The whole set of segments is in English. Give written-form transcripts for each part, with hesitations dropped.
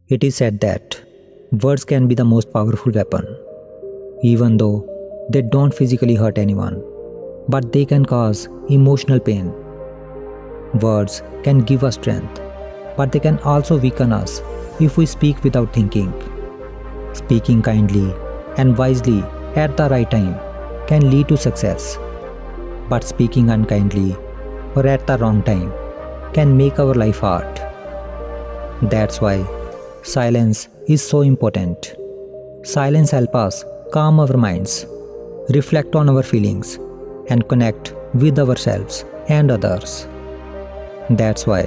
It is said that words can be the most powerful weapon, even though they don't physically hurt anyone, but they can cause emotional pain. Words can give us strength, but they can also weaken us if we speak without thinking. Speaking kindly and wisely at the right time can lead to success, but speaking unkindly or at the wrong time can make our life hard. That's why silence is so important. Silence helps us calm our minds, reflect on our feelings, and connect with ourselves and others. That's why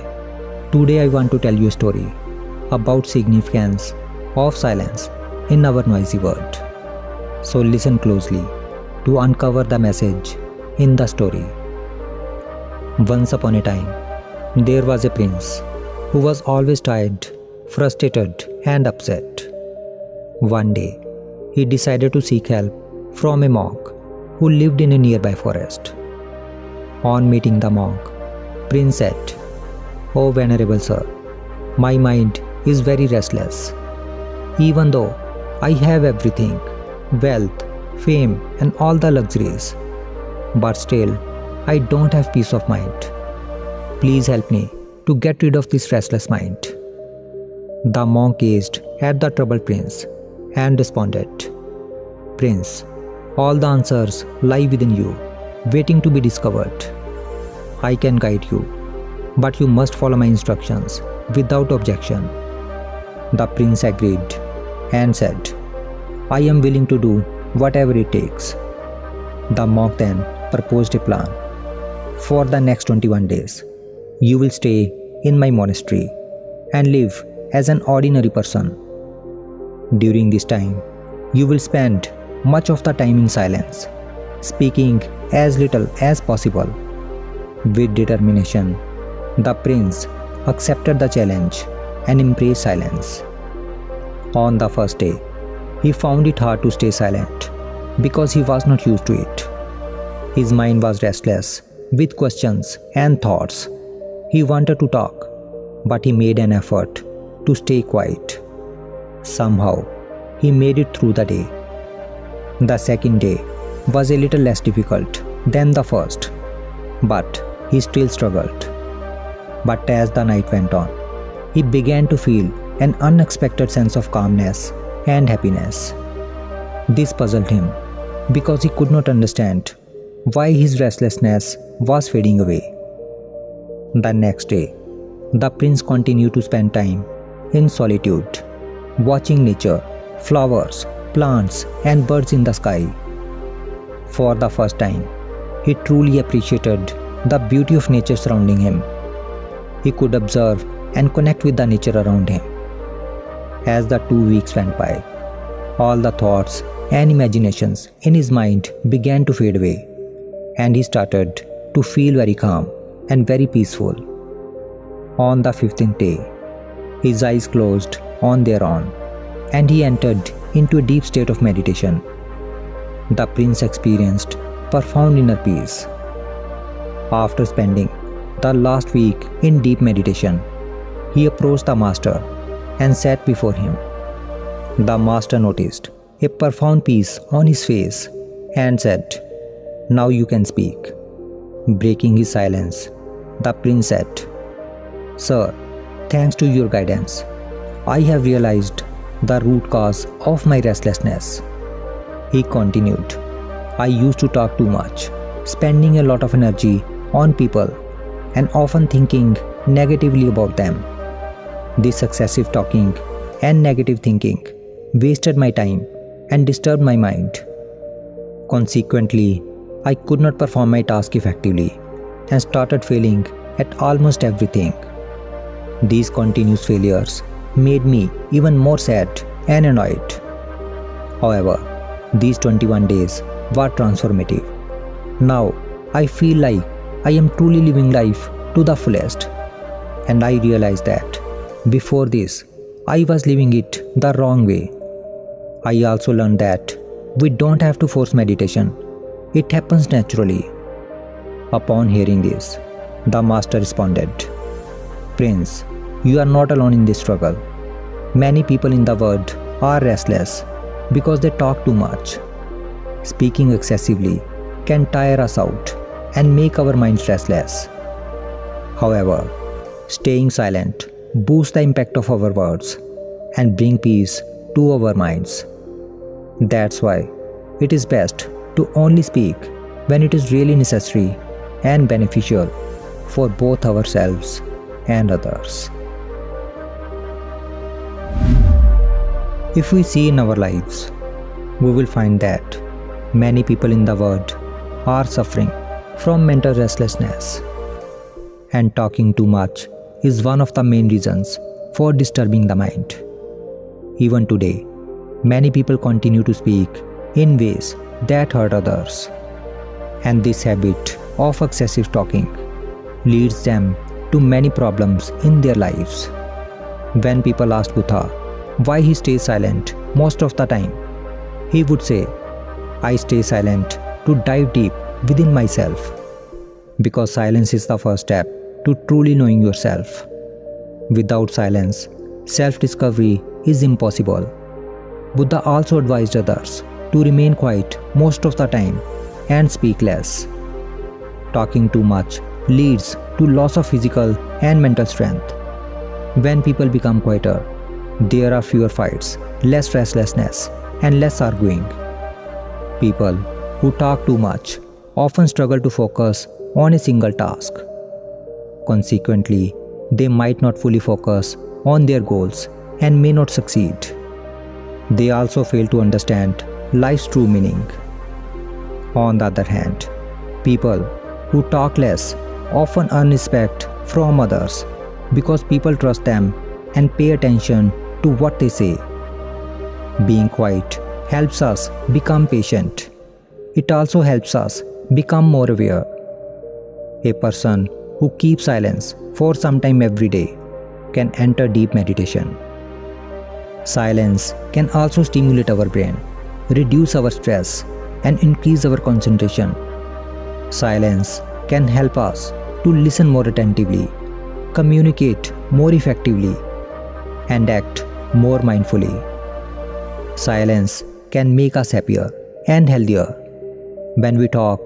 today I want to tell you a story about significance of silence in our noisy world. So listen closely to uncover the message in the story. Once upon a time, there was a prince who was always tired, frustrated, and upset. One day, he decided to seek help from a monk who lived in a nearby forest. On meeting the monk, Prince said, "Oh Venerable Sir, my mind is very restless. Even though I have everything, wealth, fame, and all the luxuries, but still I don't have peace of mind. Please help me to get rid of this restless mind." The monk gazed at the troubled prince and responded, "Prince, all the answers lie within you, waiting to be discovered. I can guide you, but you must follow my instructions without objection." The prince agreed and said, "I am willing to do whatever it takes." The monk then proposed a plan. "For the next 21 days, you will stay in my monastery and live as an ordinary person. During this time, you will spend much of the time in silence, speaking as little as possible." With determination, the prince accepted the challenge and embraced silence. On the first day, he found it hard to stay silent because he was not used to it. His mind was restless with questions and thoughts. He wanted to talk, but he made an effort to stay quiet. Somehow, he made it through the day. The second day was a little less difficult than the first, but he still struggled. But as the night went on, he began to feel an unexpected sense of calmness and happiness. This puzzled him because he could not understand why his restlessness was fading away. The next day, the prince continued to spend time in solitude, watching nature, flowers, plants, and birds in the sky. For the first time, he truly appreciated the beauty of nature surrounding him. He could observe and connect with the nature around him. As the 2 weeks went by, all the thoughts and imaginations in his mind began to fade away, and he started to feel very calm and very peaceful. On the 15th day, his eyes closed on their own, and he entered into a deep state of meditation. The prince experienced profound inner peace. After spending the last week in deep meditation, he approached the master and sat before him. The master noticed a profound peace on his face and said, "Now you can speak." Breaking his silence, the prince said, "Sir, thanks to your guidance, I have realized the root cause of my restlessness." He continued, "I used to talk too much, spending a lot of energy on people and often thinking negatively about them. This excessive talking and negative thinking wasted my time and disturbed my mind. Consequently, I could not perform my task effectively and started failing at almost everything. These continuous failures made me even more sad and annoyed. However, these 21 days were transformative. Now, I feel like I am truly living life to the fullest. And I realized that before this, I was living it the wrong way. I also learned that we don't have to force meditation. It happens naturally." Upon hearing this, the master responded, "Prince, you are not alone in this struggle. Many people in the world are restless because they talk too much. Speaking excessively can tire us out and make our minds restless. However, staying silent boosts the impact of our words and bring peace to our minds. That's why it is best to only speak when it is really necessary and beneficial for both ourselves and others. If we see in our lives, we will find that many people in the world are suffering from mental restlessness, and talking too much is one of the main reasons for disturbing the mind. Even today, many people continue to speak in ways that hurt others, and this habit of excessive talking leads them to many problems in their lives. When people ask Buddha why he stays silent most of the time, he would say, "I stay silent to dive deep within myself, because silence is the first step to truly knowing yourself. Without silence, self-discovery is impossible." Buddha also advised others to remain quiet most of the time and speak less. Talking too much leads to loss of physical and mental strength. When people become quieter, there are fewer fights, less restlessness, and less arguing. People who talk too much often struggle to focus on a single task. Consequently, they might not fully focus on their goals and may not succeed. They also fail to understand life's true meaning. On the other hand, people who talk less often earn respect from others because people trust them and pay attention to what they say. Being quiet helps us become patient. It also helps us become more aware. A person who keeps silence for some time every day can enter deep meditation. Silence can also stimulate our brain, reduce our stress, and increase our concentration. Silence can help us to listen more attentively, communicate more effectively, and act more mindfully. Silence can make us happier and healthier. When we talk,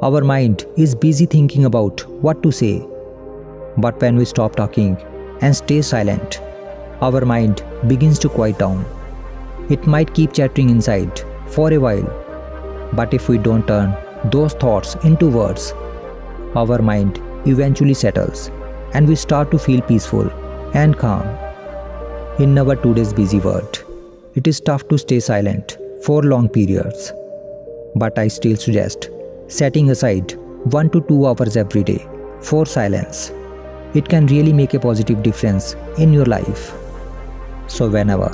our mind is busy thinking about what to say. But when we stop talking and stay silent, our mind begins to quiet down. It might keep chattering inside for a while, but if we don't turn those thoughts into words, our mind eventually settles and we start to feel peaceful and calm. In our today's busy world, it is tough to stay silent for long periods, but I still suggest setting aside 1 to 2 hours every day for silence. It can really make a positive difference in your life. So whenever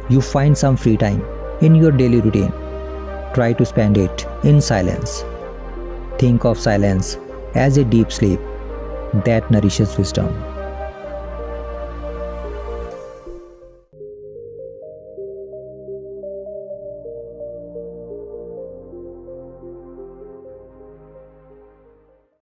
you find some free time in your daily routine, try to spend it in silence. Think of silence as a deep sleep that nourishes wisdom.